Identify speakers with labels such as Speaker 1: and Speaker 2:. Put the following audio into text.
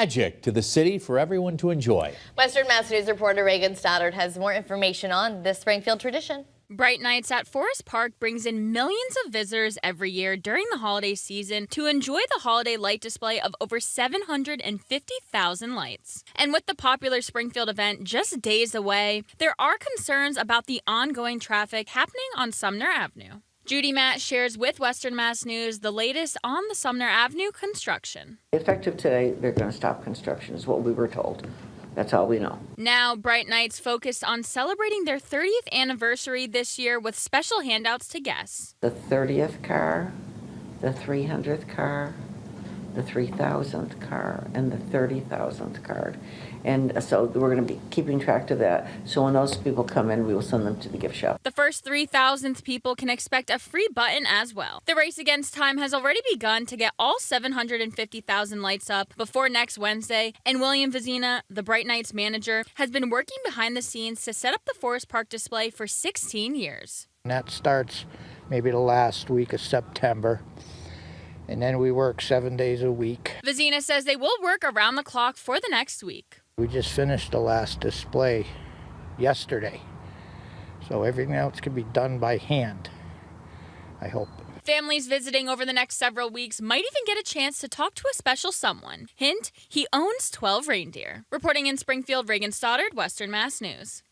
Speaker 1: Magic to the city for everyone to enjoy.
Speaker 2: Western Mass News reporter Reagan Stoddard has more information on this Springfield tradition.
Speaker 3: Bright Nights at Forest Park brings in millions of visitors every year during the holiday season to enjoy the holiday light display of over 750,000 lights. And with the popular Springfield event just days away, there are concerns about the ongoing traffic happening on Sumner Avenue. Judy Matt shares with Western Mass News the latest on the Sumner Avenue construction.
Speaker 4: Effective today, they're going to stop construction, is what we were told. That's all we know.
Speaker 3: Now, Bright Nights focused on celebrating their 30th anniversary this year with special handouts to guests.
Speaker 4: The 30th car, the 300th car, the 3,000th car, and the 30,000th card. And so we're going to be keeping track of that. So when those people come in, we will send them to the gift shop.
Speaker 3: The first 3,000th people can expect a free button as well. The race against time has already begun to get all 750,000 lights up before next Wednesday. And William Vizina, the Bright Nights manager, has been working behind the scenes to set up the Forest Park display for 16 years.
Speaker 5: And that starts maybe the last week of September. And then we work 7 days a week.
Speaker 3: Vizina says they will work around the clock for the next week.
Speaker 5: We just finished the last display yesterday. So everything else can be done by hand, I hope.
Speaker 3: Families visiting over the next several weeks might even get a chance to talk to a special someone. Hint, he owns 12 reindeer. Reporting in Springfield, Reagan Stoddard, Western Mass News.